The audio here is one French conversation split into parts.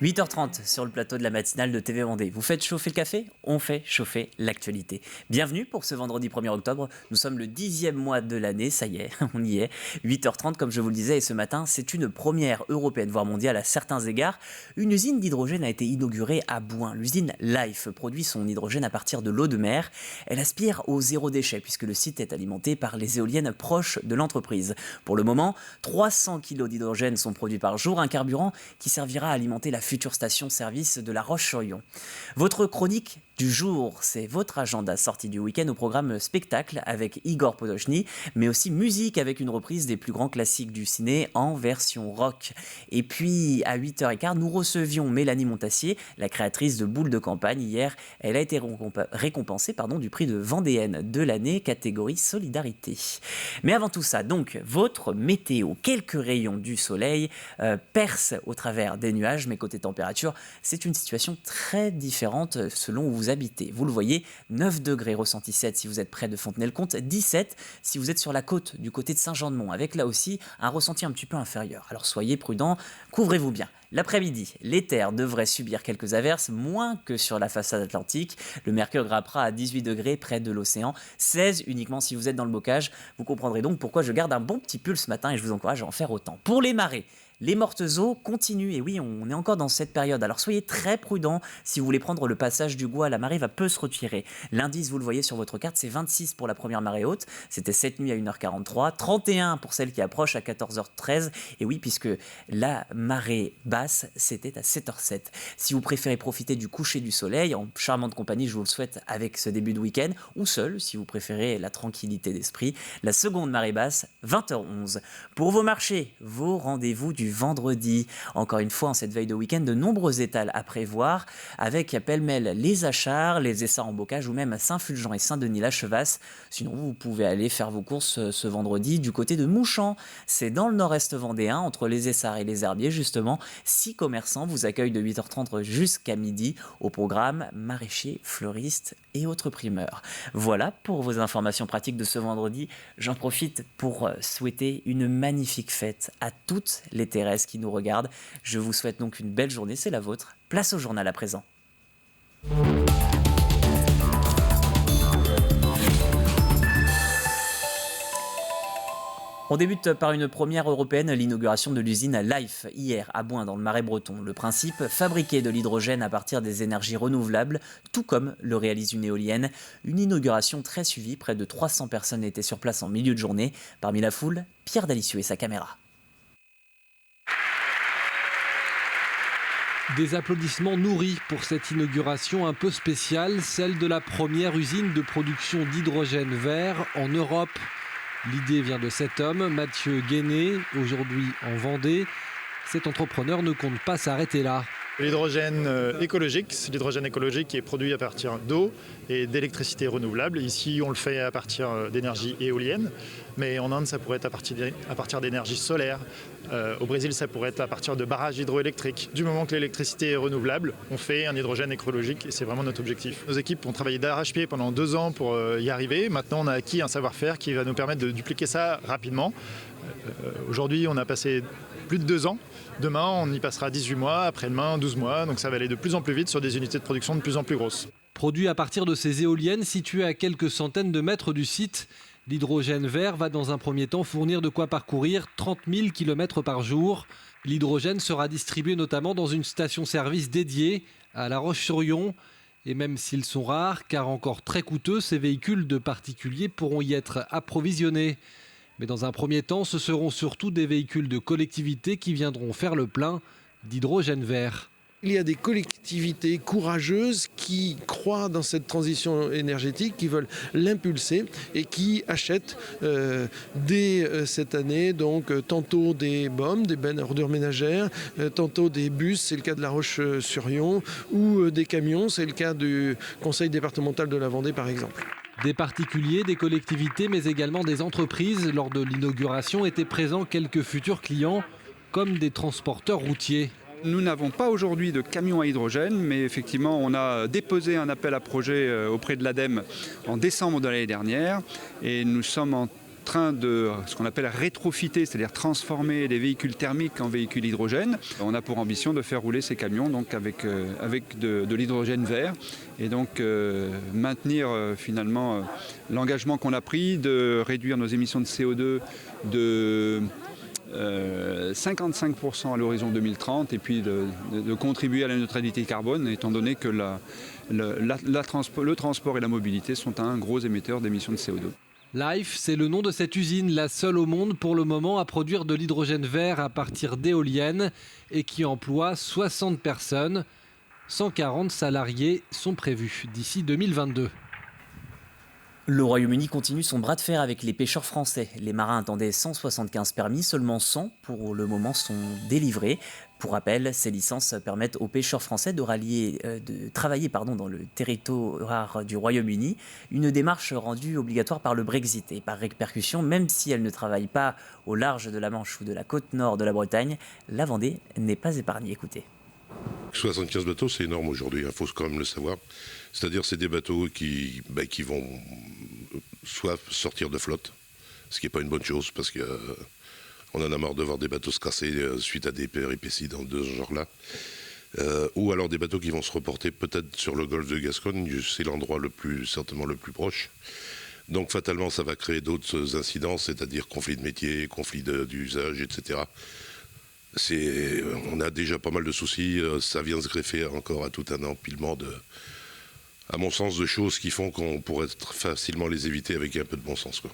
8h30 sur le plateau de la matinale de TV Vendée. Vous faites chauffer le café ? On fait chauffer l'actualité. Bienvenue pour ce vendredi 1er octobre. Nous sommes le 10e mois de l'année, ça y est, on y est. 8h30 comme je vous le disais, et ce matin, c'est une première européenne, voire mondiale à certains égards. Une usine d'hydrogène a été inaugurée à Bouin. L'usine Life produit son hydrogène à partir de l'eau de mer. Elle aspire au zéro déchet puisque le site est alimenté par les éoliennes proches de l'entreprise. Pour le moment, 300 kg d'hydrogène sont produits par jour, un carburant qui servira à alimenter la future station-service de La Roche-sur-Yon. Votre chronique du jour, c'est votre agenda sorti du week-end au programme spectacle avec Igor Podochny, mais aussi musique avec une reprise des plus grands classiques du ciné en version rock. Et puis à 8h15, nous recevions Mélanie Montassier, la créatrice de Boules de campagne. Hier, elle a été récompensée du prix de Vendéenne de l'année, catégorie Solidarité. Mais avant tout ça, donc, votre météo. Quelques rayons du soleil percent au travers des nuages, mais côté température, c'est une situation très différente selon où vous habitez. Vous le voyez, 9 degrés ressenti 7 si vous êtes près de Fontenay-le-Comte, 17 si vous êtes sur la côte du côté de Saint-Jean-de-Mont, avec là aussi un ressenti un petit peu inférieur. Alors soyez prudents, couvrez-vous bien. L'après-midi, les terres devraient subir quelques averses, moins que sur la façade atlantique. Le mercure grimpera à 18 degrés près de l'océan, 16 uniquement si vous êtes dans le bocage. Vous comprendrez donc pourquoi je garde un bon petit pull ce matin et je vous encourage à en faire autant. Pour les marées, les mortes eaux continuent, et oui, on est encore dans cette période. Alors soyez très prudents si vous voulez prendre le passage du Gois, la marée va peu se retirer. L'indice, vous le voyez sur votre carte, c'est 26 pour la première marée haute, c'était cette nuit à 1h43, 31 pour celle qui approche à 14h13, et oui, puisque la marée basse, c'était à 7h07. Si vous préférez profiter du coucher du soleil, en charmante compagnie, je vous le souhaite avec ce début de week-end, ou seul, si vous préférez la tranquillité d'esprit, la seconde marée basse, 20h11. Pour vos marchés, vos rendez-vous du vendredi. Encore une fois, en cette veille de week-end, de nombreux étals à prévoir, avec pêle-mêle les Achards, les Essarts en bocage ou même à Saint-Fulgent et Saint-Denis-la-Chevasse. Sinon, vous pouvez aller faire vos courses ce vendredi du côté de Mouchamp. C'est dans le nord-est vendéen, entre les Essarts et les Herbiers, justement. 6 commerçants vous accueillent de 8h30 jusqu'à midi au programme maraîchers, fleuristes et autres primeurs. Voilà pour vos informations pratiques de ce vendredi. J'en profite pour souhaiter une magnifique fête à toutes les terrestres qui nous regardent. Je vous souhaite donc une belle journée, c'est la vôtre. Place au journal à présent. On débute par une première européenne, l'inauguration de l'usine Life, hier à Bouin dans le Marais breton. Le principe, fabriquer de l'hydrogène à partir des énergies renouvelables, tout comme le réalise une éolienne. Une inauguration très suivie, près de 300 personnes étaient sur place en milieu de journée. Parmi la foule, Pierre Dalicieux et sa caméra. Des applaudissements nourris pour cette inauguration un peu spéciale, celle de la première usine de production d'hydrogène vert en Europe. L'idée vient de cet homme, Mathieu Guéné, aujourd'hui en Vendée. Cet entrepreneur ne compte pas s'arrêter là. L'hydrogène écologique, c'est l'hydrogène écologique qui est produit à partir d'eau et d'électricité renouvelable. Ici, on le fait à partir d'énergie éolienne, mais en Inde, ça pourrait être à partir d'énergie solaire. Au Brésil, ça pourrait être à partir de barrages hydroélectriques. Du moment que l'électricité est renouvelable, on fait un hydrogène écologique et c'est vraiment notre objectif. Nos équipes ont travaillé d'arrache-pied pendant 2 ans pour y arriver. Maintenant, on a acquis un savoir-faire qui va nous permettre de dupliquer ça rapidement. Aujourd'hui, on a passé plus de 2 ans. Demain, on y passera 18 mois, après-demain 12 mois. Donc ça va aller de plus en plus vite sur des unités de production de plus en plus grosses. Produit à partir de ces éoliennes situées à quelques centaines de mètres du site, l'hydrogène vert va dans un premier temps fournir de quoi parcourir 30 000 km par jour. L'hydrogène sera distribué notamment dans une station-service dédiée à La Roche-sur-Yon. Et même s'ils sont rares, car encore très coûteux, ces véhicules de particuliers pourront y être approvisionnés. Mais dans un premier temps, ce seront surtout des véhicules de collectivités qui viendront faire le plein d'hydrogène vert. Il y a des collectivités courageuses qui croient dans cette transition énergétique, qui veulent l'impulser et qui achètent dès cette année donc tantôt des BOM, des bennes à ordures ménagères, tantôt des bus, c'est le cas de La Roche-sur-Yon, ou des camions, c'est le cas du conseil départemental de la Vendée par exemple. Des particuliers, des collectivités, mais également des entreprises. Lors de l'inauguration étaient présents quelques futurs clients, comme des transporteurs routiers. Nous n'avons pas aujourd'hui de camions à hydrogène, mais effectivement, on a déposé un appel à projet auprès de l'ADEME en décembre de l'année dernière et nous sommes en train de ce qu'on appelle rétrofiter, c'est-à-dire transformer les véhicules thermiques en véhicules hydrogène. On a pour ambition de faire rouler ces camions donc avec de l'hydrogène vert et donc maintenir finalement l'engagement qu'on a pris de réduire nos émissions de CO2 de 55% à l'horizon 2030 et puis de contribuer à la neutralité carbone étant donné que le transport et la mobilité sont un gros émetteur d'émissions de CO2. Life, c'est le nom de cette usine, la seule au monde pour le moment à produire de l'hydrogène vert à partir d'éoliennes et qui emploie 60 personnes. 140 salariés sont prévus d'ici 2022. Le Royaume-Uni continue son bras de fer avec les pêcheurs français. Les marins attendaient 175 permis, seulement 100 pour le moment sont délivrés. Pour rappel, ces licences permettent aux pêcheurs français de travailler dans le territoire du Royaume-Uni, une démarche rendue obligatoire par le Brexit. Et par répercussion, même si elles ne travaillent pas au large de la Manche ou de la côte nord de la Bretagne, la Vendée n'est pas épargnée. Écoutez. 75 bateaux, c'est énorme aujourd'hui, il faut quand même le savoir. C'est-à-dire c'est des bateaux qui vont soit sortir de flotte, ce qui n'est pas une bonne chose parce qu'on en a marre de voir des bateaux se casser suite à des péripéties dans ce genre-là. Ou alors des bateaux qui vont se reporter peut-être sur le golfe de Gascogne, c'est l'endroit certainement le plus proche. Donc fatalement ça va créer d'autres incidents, c'est-à-dire conflits de métier, conflits d'usage, etc. On a déjà pas mal de soucis, ça vient se greffer encore à tout un empilement à mon sens, de choses qui font qu'on pourrait facilement les éviter avec un peu de bon sens, quoi.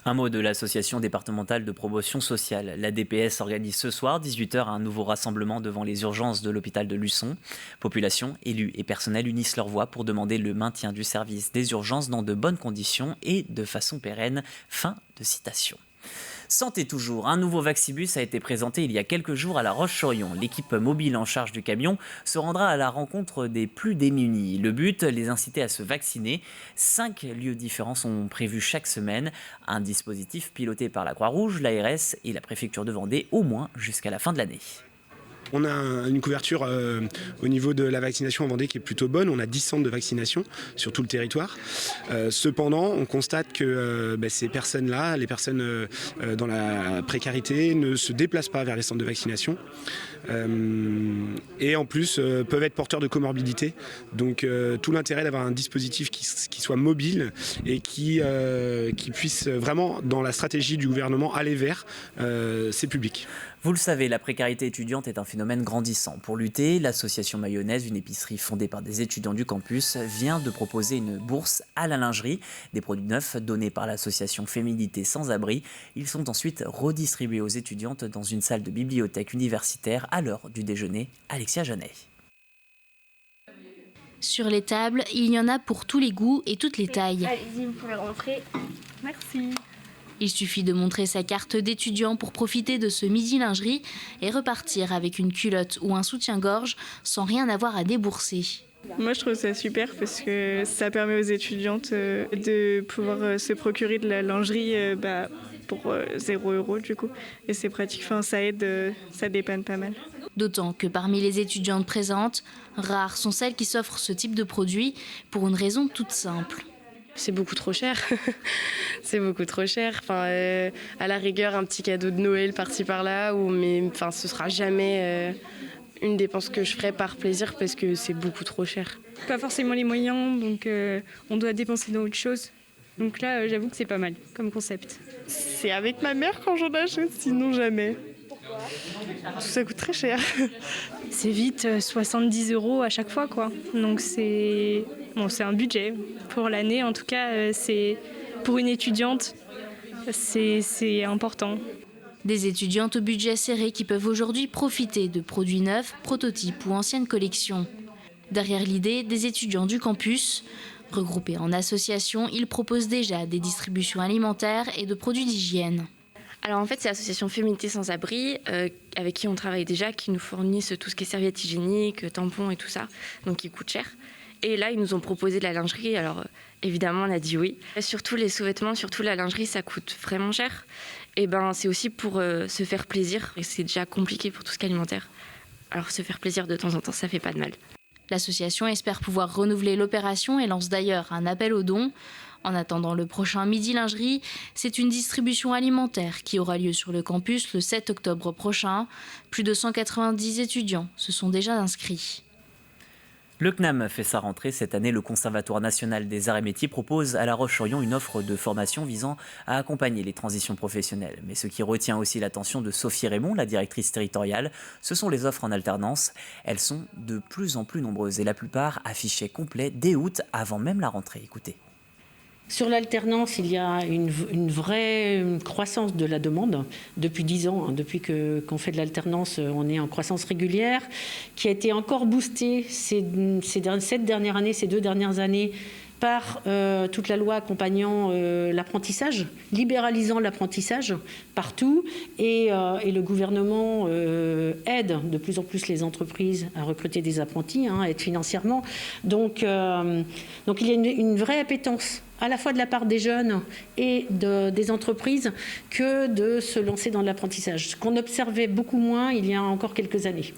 Un mot de l'association départementale de promotion sociale. La DPS organise ce soir, 18h, un nouveau rassemblement devant les urgences de l'hôpital de Luçon. Population, élus et personnel unissent leur voix pour demander le maintien du service des urgences dans de bonnes conditions et de façon pérenne. Fin de citation. Santé toujours, un nouveau Vaccibus a été présenté il y a quelques jours à La Roche-sur-Yon. L'équipe mobile en charge du camion se rendra à la rencontre des plus démunis. Le but, les inciter à se vacciner. 5 lieux différents sont prévus chaque semaine. Un dispositif piloté par la Croix-Rouge, l'ARS et la préfecture de Vendée, au moins jusqu'à la fin de l'année. On a une couverture au niveau de la vaccination en Vendée qui est plutôt bonne. On a 10 centres de vaccination sur tout le territoire. Cependant, on constate que ces personnes-là, les personnes dans la précarité, ne se déplacent pas vers les centres de vaccination. Et en plus peuvent être porteurs de comorbidité. Donc tout l'intérêt d'avoir un dispositif qui soit mobile et qui puisse vraiment, dans la stratégie du gouvernement, aller vers ces publics. Vous le savez, la précarité étudiante est un phénomène grandissant. Pour lutter, l'association Mayonnaise, une épicerie fondée par des étudiants du campus, vient de proposer une bourse à la lingerie. Des produits neufs donnés par l'association Féminité Sans Abri. Ils sont ensuite redistribués aux étudiantes dans une salle de bibliothèque universitaire à l'heure du déjeuner. Alexia Janet. Sur les tables, il y en a pour tous les goûts et toutes les tailles. Allez-y, vous pouvez rentrer. Merci. Il suffit de montrer sa carte d'étudiant pour profiter de ce midi lingerie et repartir avec une culotte ou un soutien-gorge sans rien avoir à débourser. Moi, je trouve ça super parce que ça permet aux étudiantes de pouvoir se procurer de la lingerie pour 0 € du coup. Et c'est pratique, ça aide, ça dépanne pas mal. D'autant que parmi les étudiantes présentes, rares sont celles qui s'offrent ce type de produit pour une raison toute simple. C'est beaucoup trop cher. C'est beaucoup trop cher. À la rigueur, un petit cadeau de Noël par-ci par-là, mais ce sera jamais une dépense que je ferai par plaisir parce que c'est beaucoup trop cher. Pas forcément les moyens, donc on doit dépenser dans autre chose. Donc là, j'avoue que c'est pas mal comme concept. C'est avec ma mère quand j'en achète, sinon jamais. Parce que ça coûte très cher. C'est vite 70 € à chaque fois, quoi. Donc c'est un budget. Pour l'année, en tout cas, c'est pour une étudiante, c'est important. Des étudiantes au budget serré qui peuvent aujourd'hui profiter de produits neufs, prototypes ou anciennes collections. Derrière l'idée, des étudiants du campus, regroupés en associations, ils proposent déjà des distributions alimentaires et de produits d'hygiène. Alors en fait, c'est l'association Féminité Sans Abri, avec qui on travaille déjà, qui nous fournissent tout ce qui est serviettes hygiéniques, tampons et tout ça, donc qui coûte cher. Et là, ils nous ont proposé de la lingerie, alors évidemment, on a dit oui. Surtout les sous-vêtements, surtout la lingerie, ça coûte vraiment cher. Et c'est aussi pour se faire plaisir, et c'est déjà compliqué pour tout ce qui est alimentaire. Alors se faire plaisir de temps en temps, ça fait pas de mal. L'association espère pouvoir renouveler l'opération et lance d'ailleurs un appel aux dons. En attendant le prochain Midi Lingerie, c'est une distribution alimentaire qui aura lieu sur le campus le 7 octobre prochain. Plus de 190 étudiants se sont déjà inscrits. Le CNAM fait sa rentrée cette année. Le Conservatoire national des arts et métiers propose à La Roche-sur-Yon une offre de formation visant à accompagner les transitions professionnelles. Mais ce qui retient aussi l'attention de Sophie Raymond, la directrice territoriale, ce sont les offres en alternance. Elles sont de plus en plus nombreuses et la plupart affichées complets dès août, avant même la rentrée. Écoutez. Sur l'alternance, il y a une vraie croissance de la demande depuis 10 ans. Depuis qu'on fait de l'alternance, on est en croissance régulière, qui a été encore boostée ces 2 dernières années, par toute la loi accompagnant l'apprentissage, libéralisant l'apprentissage partout. Et le gouvernement aide de plus en plus les entreprises à recruter des apprentis, aide financièrement. Donc il y a une vraie appétence à la fois de la part des jeunes et des entreprises que de se lancer dans l'apprentissage. Ce qu'on observait beaucoup moins il y a encore quelques années.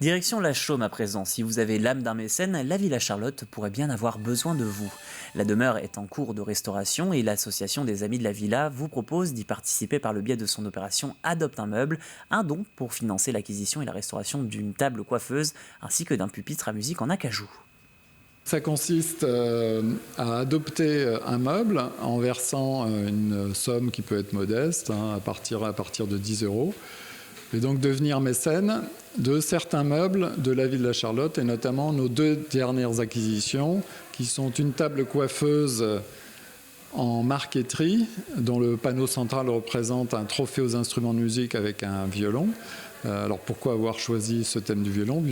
Direction la Chaume à présent. Si vous avez l'âme d'un mécène, la Villa Charlotte pourrait bien avoir besoin de vous. La demeure est en cours de restauration et l'association des Amis de la Villa vous propose d'y participer par le biais de son opération Adopte un meuble, un don pour financer l'acquisition et la restauration d'une table coiffeuse ainsi que d'un pupitre à musique en acajou. Ça consiste à adopter un meuble en versant une somme qui peut être modeste, à partir de 10 €, et donc devenir mécène de certains meubles de la Villa Charlotte, et notamment nos 2 dernières acquisitions, qui sont une table coiffeuse en marqueterie, dont le panneau central représente un trophée aux instruments de musique avec un violon. Alors pourquoi avoir choisi ce thème du violon ?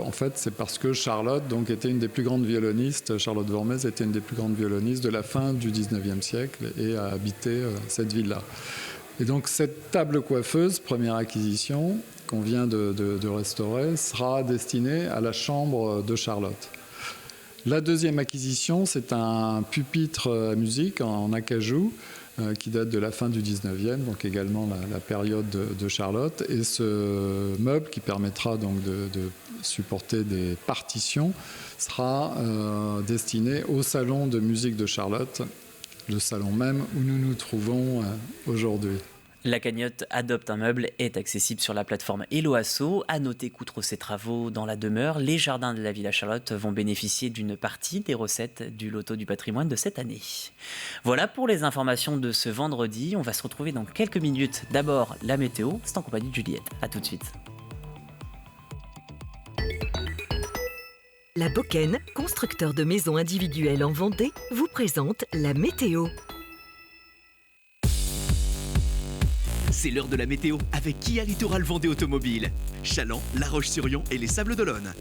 En fait, c'est parce que Charlotte était une des plus grandes violonistes. Charlotte Wormez était une des plus grandes violonistes de la fin du 19e siècle et a habité cette villa. Et donc cette table coiffeuse, première acquisition, qu'on vient de restaurer, sera destinée à la chambre de Charlotte. La deuxième acquisition, c'est un pupitre à musique en acajou, qui date de la fin du 19e, donc également la période de Charlotte. Et ce meuble, qui permettra donc de supporter des partitions, sera destiné au salon de musique de Charlotte, le salon même où nous nous trouvons aujourd'hui. La cagnotte Adopte un meuble est accessible sur la plateforme Helloasso. À noter qu'outre ces travaux dans la demeure, les jardins de la Villa Charlotte vont bénéficier d'une partie des recettes du loto du patrimoine de cette année. Voilà pour les informations de ce vendredi. On va se retrouver dans quelques minutes. D'abord, la météo, c'est en compagnie de Juliette. A tout de suite. La Bocken, constructeur de maisons individuelles en Vendée, vous présente la météo. C'est l'heure de la météo avec Kia Littoral Vendée Automobile. Chaland, La Roche-sur-Yon et les Sables d'Olonne.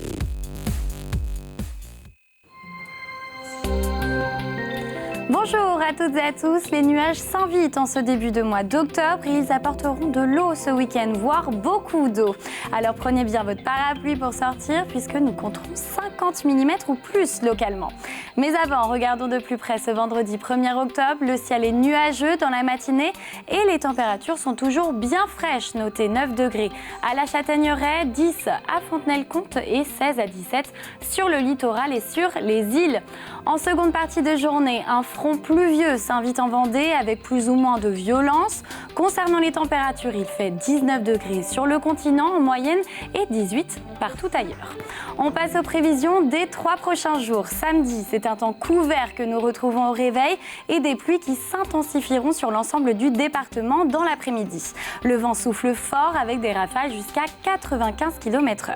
Bonjour à toutes et à tous, les nuages s'invitent en ce début de mois d'octobre et ils apporteront de l'eau ce week-end, voire beaucoup d'eau. Alors prenez bien votre parapluie pour sortir puisque nous compterons 50 mm ou plus localement. Mais avant, regardons de plus près ce vendredi 1er octobre, le ciel est nuageux dans la matinée et les températures sont toujours bien fraîches, notez 9 degrés à la Châtaigneraie, 10 à Fontenay-le-Comte et 16 à 17 sur le littoral et sur les îles. En seconde partie de journée, un front pluvieux s'invite en Vendée avec plus ou moins de violence. Concernant les températures, il fait 19 degrés sur le continent en moyenne et 18 partout ailleurs. On passe aux prévisions des 3 prochains jours. Samedi, c'est un temps couvert que nous retrouvons au réveil et des pluies qui s'intensifieront sur l'ensemble du département dans l'après-midi. Le vent souffle fort avec des rafales jusqu'à 95 km/h.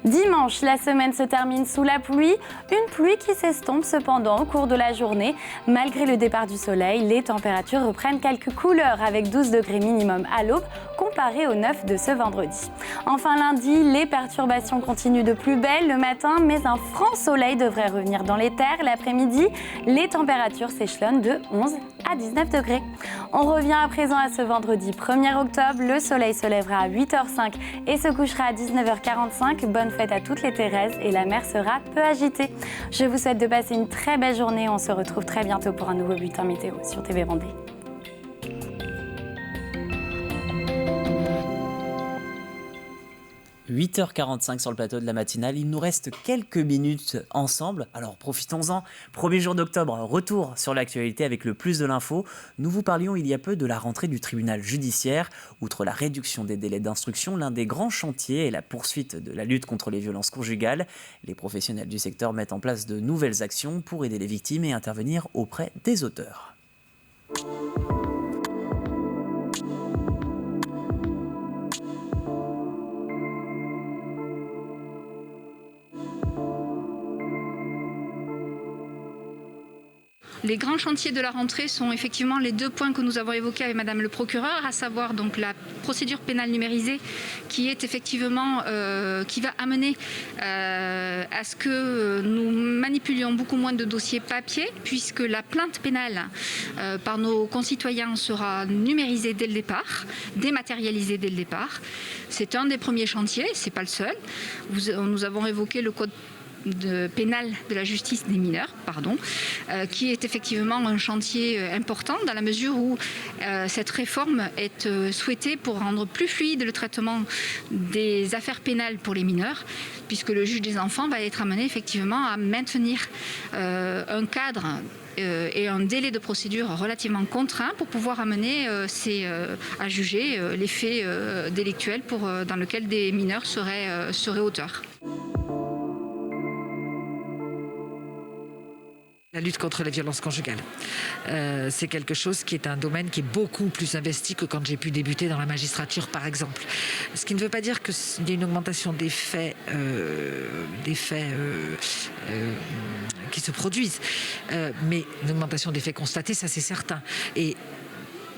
Dimanche, la semaine se termine sous la pluie, une pluie qui s'estompe cependant au cours de la journée. Malgré le départ du soleil, les températures reprennent quelques couleurs avec 12 degrés minimum à l'aube comparé aux 9 de ce vendredi. Enfin lundi, les perturbations continuent de plus belle le matin, mais un franc soleil devrait revenir dans les terres l'après-midi. Les températures s'échelonnent de 11 à 19 degrés. On revient à présent à ce vendredi 1er octobre. Le soleil se lèvera à 8h05 et se couchera à 19h45. Bonne fête à toutes les Thérèses et la mer sera peu agitée. Je vous souhaite de passer une très belle journée. On se retrouve très bientôt pour un nouveau bulletin météo sur TV Vendée. 8h45 sur le plateau de la matinale, il nous reste quelques minutes ensemble, alors profitons-en. Premier jour d'octobre, retour sur l'actualité avec le plus de l'info. Nous vous parlions il y a peu de la rentrée du tribunal judiciaire. Outre la réduction des délais d'instruction, l'un des grands chantiers est la poursuite de la lutte contre les violences conjugales. Les professionnels du secteur mettent en place de nouvelles actions pour aider les victimes et intervenir auprès des auteurs. Les grands chantiers de la rentrée sont effectivement les 2 points que nous avons évoqués avec Madame le procureur, à savoir donc la procédure pénale numérisée qui est effectivement qui va amener à ce que nous manipulions beaucoup moins de dossiers papier, puisque la plainte pénale par nos concitoyens sera numérisée dès le départ, dématérialisée dès le départ. C'est un des premiers chantiers, c'est pas le seul. Nous avons évoqué le code pénal de la justice des mineurs, qui est effectivement un chantier important dans la mesure où cette réforme est souhaitée pour rendre plus fluide le traitement des affaires pénales pour les mineurs, puisque le juge des enfants va être amené effectivement à maintenir un cadre et un délai de procédure relativement contraint pour pouvoir amener à juger les faits délictuels dans lesquels des mineurs seraient auteurs. La lutte contre les violences conjugales. C'est quelque chose qui est un domaine qui est beaucoup plus investi que quand j'ai pu débuter dans la magistrature, par exemple. Ce qui ne veut pas dire qu'il y ait une augmentation des faits qui se produisent, mais une augmentation des faits constatés, ça c'est certain. Et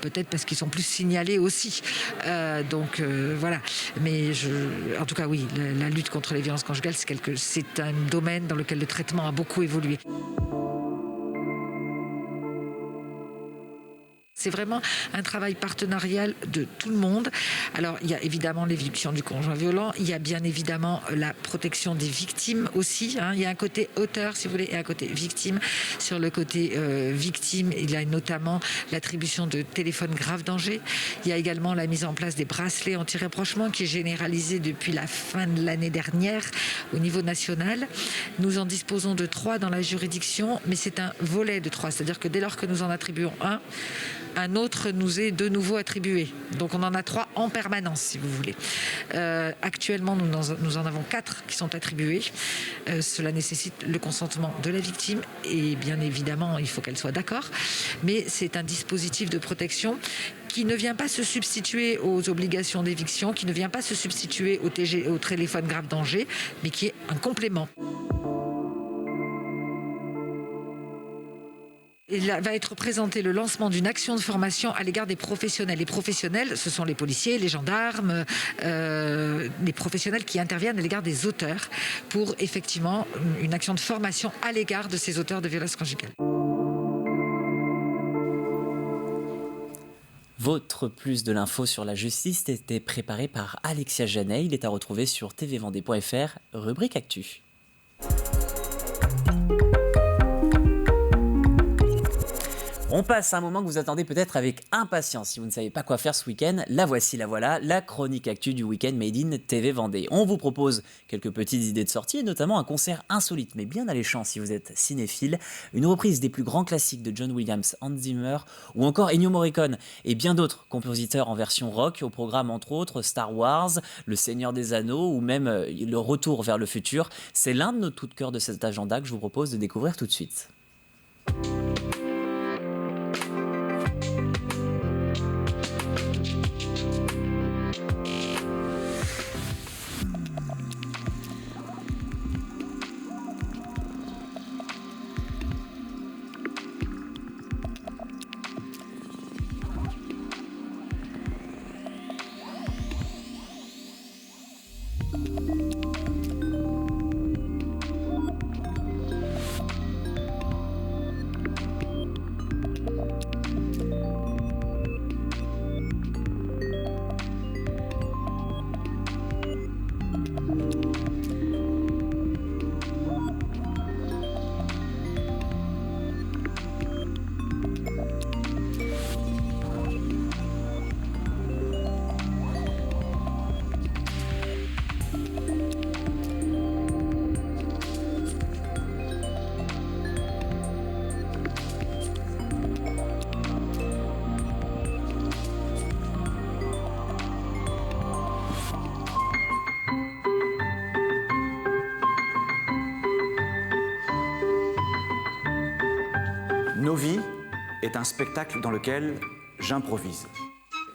peut-être parce qu'ils sont plus signalés aussi. Voilà. Mais en tout cas, oui, la lutte contre les violences conjugales, c'est un domaine dans lequel le traitement a beaucoup évolué. C'est vraiment un travail partenarial de tout le monde. Alors, il y a évidemment l'éviction du conjoint violent, il y a bien évidemment la protection des victimes aussi. Il y a un côté auteur, si vous voulez, et un côté victime. Sur le côté victime, il y a notamment l'attribution de téléphones grave danger. Il y a également la mise en place des bracelets anti-rapprochement qui est généralisée depuis la fin de l'année dernière au niveau national. Nous en disposons de 3 dans la juridiction, mais c'est un volet de 3. C'est-à-dire que dès lors que nous en attribuons un autre nous est de nouveau attribué. Donc on en a 3 en permanence, si vous voulez. Actuellement, nous en avons 4 qui sont attribués. Cela nécessite le consentement de la victime et bien évidemment, il faut qu'elle soit d'accord. Mais c'est un dispositif de protection qui ne vient pas se substituer aux obligations d'éviction, qui ne vient pas se substituer au téléphone grave danger, mais qui est un complément. Il va être présenté le lancement d'une action de formation à l'égard des professionnels. Les professionnels, ce sont les policiers, les gendarmes, les professionnels qui interviennent à l'égard des auteurs pour effectivement une action de formation à l'égard de ces auteurs de violences conjugales. Votre plus de l'info sur la justice était préparé par Alexia Janet. Il est à retrouver sur tvvendée.fr, rubrique Actu. On passe à un moment que vous attendez peut-être avec impatience. Si vous ne savez pas quoi faire ce week-end, la voici, la voilà, la chronique actu du week-end Made in TV Vendée. On vous propose quelques petites idées de sortie, et notamment un concert insolite, mais bien alléchant si vous êtes cinéphile, une reprise des plus grands classiques de John Williams, Hans Zimmer, ou encore Ennio Morricone, et bien d'autres compositeurs en version rock, au programme entre autres Star Wars, Le Seigneur des Anneaux, ou même Le Retour vers le futur. C'est l'un de nos coups de cœur de cet agenda que je vous propose de découvrir tout de suite. Novi est un spectacle dans lequel j'improvise.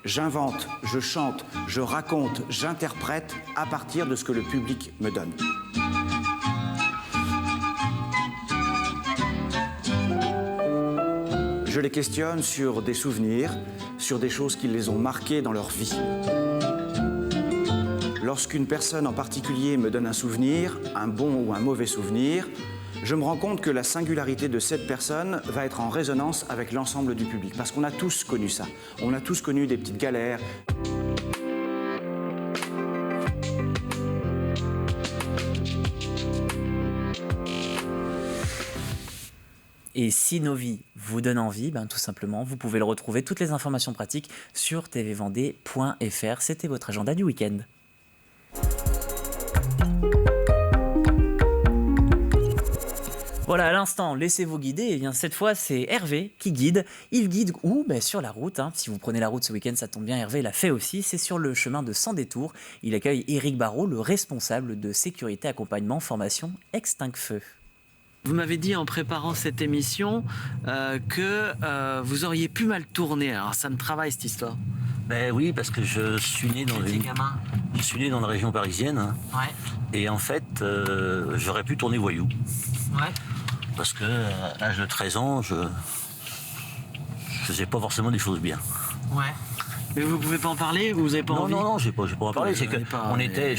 J'invente, je chante, je raconte, j'interprète à partir de ce que le public me donne. Je les questionne sur des souvenirs, sur des choses qui les ont marqués dans leur vie. Lorsqu'une personne en particulier me donne un souvenir, un bon ou un mauvais souvenir, je me rends compte que la singularité de cette personne va être en résonance avec l'ensemble du public. Parce qu'on a tous connu ça. On a tous connu des petites galères. Et si Novi vous donne envie, tout simplement, vous pouvez le retrouver, toutes les informations pratiques sur tvvendée.fr. C'était votre agenda du week-end. Voilà, à l'instant, laissez-vous guider. Et bien, cette fois, c'est Hervé qui guide. Il guide où ? Sur la route. Si vous prenez la route ce week-end, ça tombe bien, Hervé l'a fait aussi. C'est sur le chemin de Sans Détour. Il accueille Éric Barrault, le responsable de sécurité, accompagnement, formation Extinct-Feu. Vous m'avez dit en préparant cette émission que vous auriez pu mal tourner. Alors ça me travaille cette histoire. Oui, parce que je suis né dans la région parisienne. Ouais. Et en fait, j'aurais pu tourner voyou. Ouais. Parce que à l'âge de 13 ans, je faisais pas forcément des choses bien. Ouais. Mais vous pouvez pas en parler? Vous avez pas envie? Non, j'ai pas en parler. C'est que on était,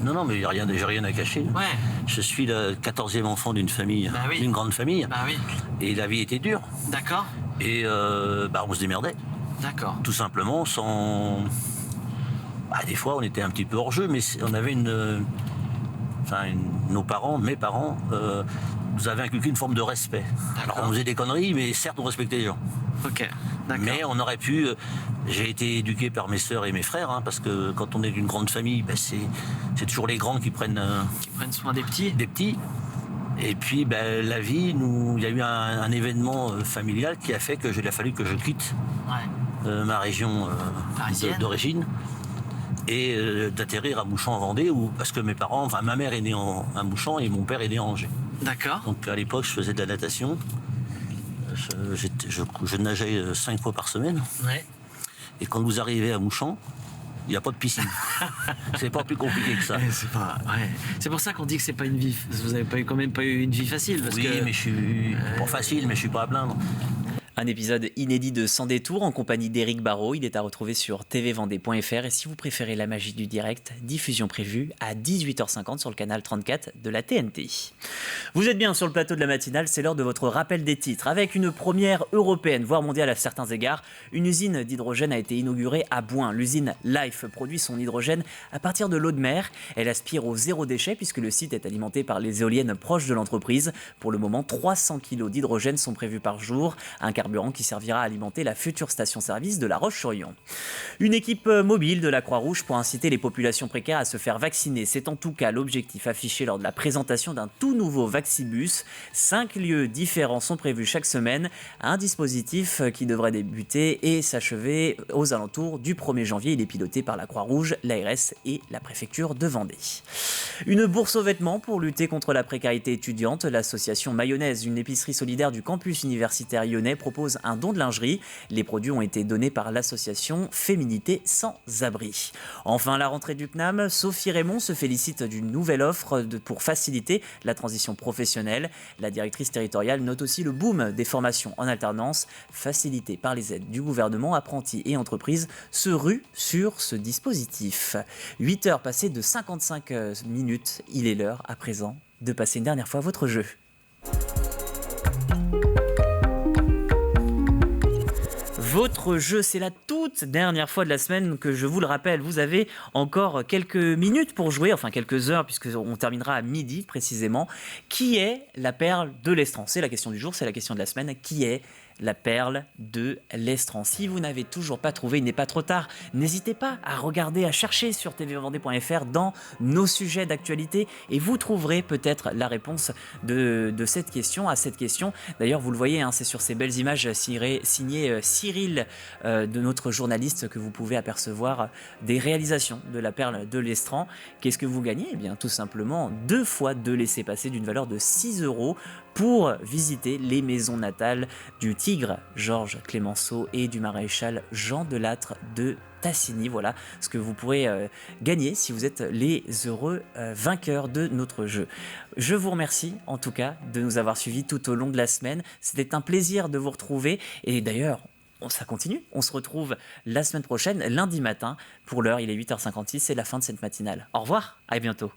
non, mais j'ai rien à cacher. Ouais. Je suis le 14e enfant d'une famille, d'une grande famille. Bah oui. Et la vie était dure. D'accord. Et on se démerdait. D'accord. Tout simplement, sans. Des fois, on était un petit peu hors jeu, mais on avait nos parents, mes parents, nous avaient inculqué une forme de respect. Alors on faisait des conneries, mais certes on respectait les gens. Ok, d'accord. Mais on aurait pu. J'ai été éduqué par mes sœurs et mes frères, parce que quand on est d'une grande famille, c'est toujours les grands qui prennent soin des petits. Des petits. Et puis la vie, il y a eu un événement familial qui a fait qu'il a fallu que je quitte ma région d'origine. Et d'atterrir à Mouchamp en Vendée, parce que ma mère est née à Mouchamp et mon père est né à Angers. D'accord. Donc à l'époque, je faisais de la natation. Je nageais 5 fois par semaine. Ouais. Et quand vous arrivez à Mouchamp, il n'y a pas de piscine. C'est pas plus compliqué que ça. C'est pour ça qu'on dit que c'est pas une vie. Vous n'avez quand même pas eu une vie facile. Mais je suis pas facile, mais je suis pas à plaindre. Un épisode inédit de Sans Détour en compagnie d'Éric Barrault. Il est à retrouver sur tvvendée.fr. Et si vous préférez la magie du direct, diffusion prévue à 18h50 sur le canal 34 de la TNT. Vous êtes bien sur le plateau de la matinale, c'est l'heure de votre rappel des titres. Avec une première européenne, voire mondiale à certains égards, une usine d'hydrogène a été inaugurée à Bouin. L'usine Life produit son hydrogène à partir de l'eau de mer. Elle aspire au zéro déchet puisque le site est alimenté par les éoliennes proches de l'entreprise. Pour le moment, 300 kg d'hydrogène sont prévus par jour. Un carburant qui servira à alimenter la future station-service de La Roche-sur-Yon. Une équipe mobile de la Croix-Rouge pour inciter les populations précaires à se faire vacciner. C'est en tout cas l'objectif affiché lors de la présentation d'un tout nouveau Vaxibus. 5 lieux différents sont prévus chaque semaine. Un dispositif qui devrait débuter et s'achever aux alentours du 1er janvier. Il est piloté par la Croix-Rouge, l'ARS et la préfecture de Vendée. Une bourse aux vêtements pour lutter contre la précarité étudiante. L'association Mayonnaise, une épicerie solidaire du campus universitaire lyonnais, propose un don de lingerie. Les produits ont été donnés par l'association Féminité sans abri. Enfin, la rentrée du CNAM, Sophie Raymond se félicite d'une nouvelle offre pour faciliter la transition professionnelle. La directrice territoriale note aussi le boom des formations en alternance, facilitées par les aides du gouvernement. Apprentis et entreprises se ruent sur ce dispositif. 8 heures passées de 55 minutes, il est l'heure à présent de passer une dernière fois votre jeu. Votre jeu, c'est la toute dernière fois de la semaine que je vous le rappelle. Vous avez encore quelques minutes pour jouer, enfin quelques heures, puisqu'on terminera à midi précisément. Qui est la perle de l'Estran ? C'est la question du jour, c'est la question de la semaine. Qui est la perle de l'Estran. Si vous n'avez toujours pas trouvé, il n'est pas trop tard. N'hésitez pas à regarder, à chercher sur tvvendée.fr dans nos sujets d'actualité et vous trouverez peut-être la réponse de cette question, à cette question. D'ailleurs, vous le voyez, hein, c'est sur ces belles images signées Cyril, de notre journaliste, que vous pouvez apercevoir des réalisations de la perle de l'Estran. Qu'est-ce que vous gagnez? Eh bien, tout simplement 2 fois 2 laissez-passer d'une valeur de 6 € pour visiter les maisons natales du tigre Georges Clemenceau et du maréchal Jean Delattre de Tassigny. Voilà ce que vous pourrez gagner si vous êtes les heureux vainqueurs de notre jeu. Je vous remercie en tout cas de nous avoir suivis tout au long de la semaine. C'était un plaisir de vous retrouver et d'ailleurs, ça continue. On se retrouve la semaine prochaine, lundi matin. Pour l'heure, il est 8h56, c'est la fin de cette matinale. Au revoir, à bientôt.